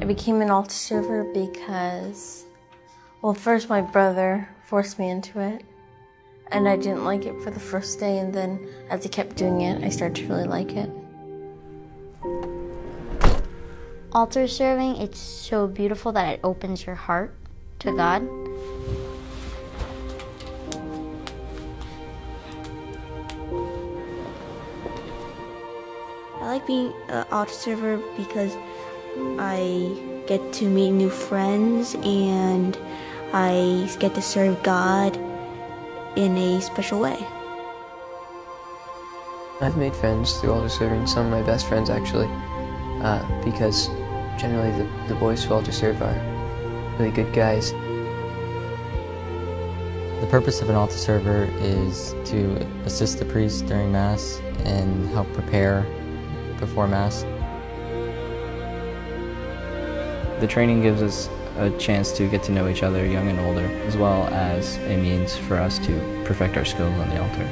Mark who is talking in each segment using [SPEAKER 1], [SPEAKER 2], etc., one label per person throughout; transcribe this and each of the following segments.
[SPEAKER 1] became an altar server because, well, first my brother forced me into it, and I didn't like it for the first day, and then as I kept doing it, I started to really like it.
[SPEAKER 2] Altar serving, it's so beautiful that it opens your heart to God.
[SPEAKER 3] I like being an altar server because I get to meet new friends and I get to serve God in a special way.
[SPEAKER 4] I've made friends through altar serving, some of my best friends actually, because generally the boys who altar serve are really good guys.
[SPEAKER 5] The purpose of an altar server is to assist the priest during Mass and help prepare before Mass.
[SPEAKER 6] The training gives us a chance to get to know each other, young and older, as well as a means for us to perfect our skills on the altar.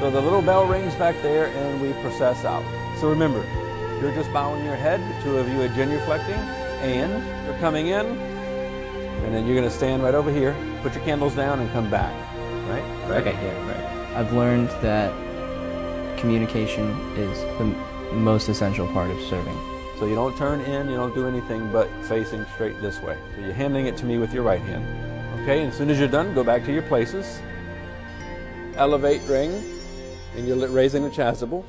[SPEAKER 7] So the little bell rings back there and we process out. So remember, you're just bowing your head, the two of you are genuflecting, and you're coming in, and then you're going to stand right over here, put your candles down and come back, right?
[SPEAKER 6] Okay, yeah, right. I've learned that communication is the most essential part of serving.
[SPEAKER 7] So you don't turn in, you don't do anything but facing straight this way. So you're handing it to me with your right hand. Okay, and as soon as you're done, go back to your places. Elevate ring, and you're raising the chasuble.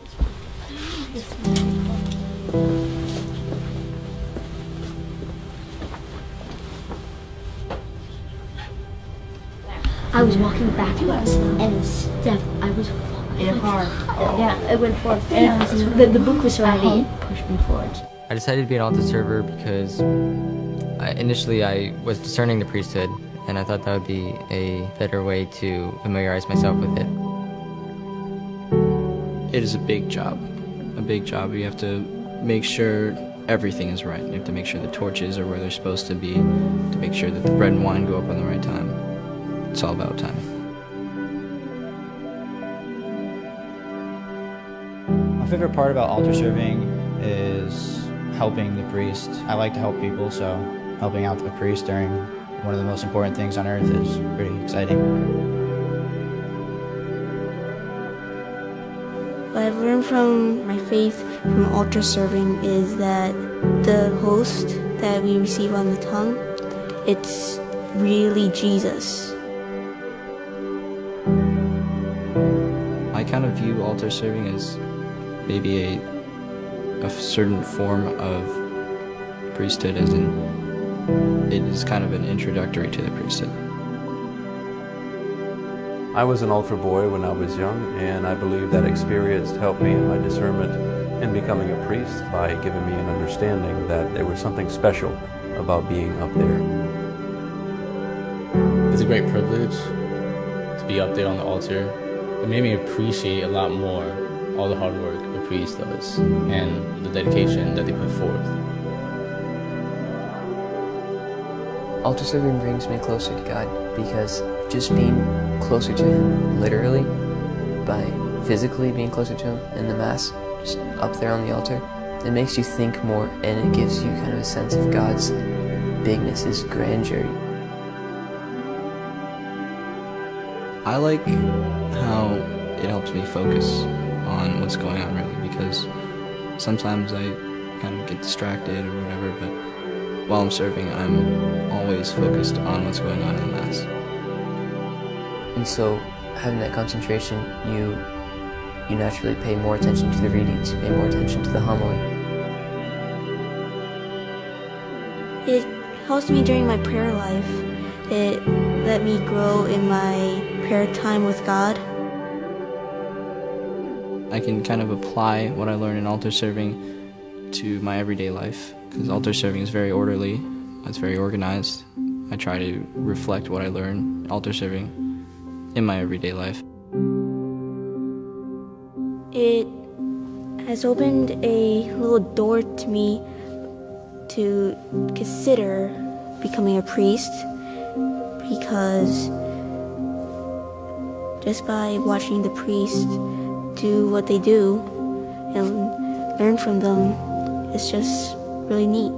[SPEAKER 2] I was walking backwards and I was falling hard. Yeah, it went forward. The book was already pushed me forward.
[SPEAKER 5] I decided to be an altar server because initially I was discerning the priesthood, and I thought that would be a better way to familiarize myself with it.
[SPEAKER 6] It is a big job. A big job. You have to make sure everything is right. You have to make sure the torches are where they're supposed to be, to make sure that the bread and wine go up on the right time. It's all about timing.
[SPEAKER 8] My favorite part about altar serving is helping the priest. I like to help people, so helping out the priest during one of the most important things on earth is pretty exciting.
[SPEAKER 3] What I've learned from my faith from altar serving is that the host that we receive on the tongue, it's really Jesus.
[SPEAKER 6] I kind of view altar serving as maybe a certain form of priesthood, as in it is kind of an introductory to the priesthood.
[SPEAKER 7] I was an altar boy when I was young, and I believe that experience helped me in my discernment in becoming a priest by giving me an understanding that there was something special about being up there.
[SPEAKER 9] It's a great privilege to be up there on the altar. It made me appreciate a lot more all the hard work a priest does and the dedication that they put forth.
[SPEAKER 4] Altar serving brings me closer to God because just being closer to Him, literally, by physically being closer to Him in the Mass, just up there on the altar, it makes you think more, and it gives you kind of a sense of God's bigness, His grandeur.
[SPEAKER 6] I like how it helps me focus on what's going on, really, because sometimes I kind of get distracted or whatever, but while I'm serving, I'm always focused on what's going on in the Mass.
[SPEAKER 4] And so, having that concentration, you naturally pay more attention to the readings, you pay more attention to the homily.
[SPEAKER 3] It helps me during my prayer life. It let me grow in my prayer time with God.
[SPEAKER 6] I can kind of apply what I learn in altar serving to my everyday life, because altar serving is very orderly, it's very organized. I try to reflect what I learn in altar serving in my everyday life.
[SPEAKER 3] It has opened a little door to me to consider becoming a priest, because just by watching the priest do what they do and learn from them, it's just really neat.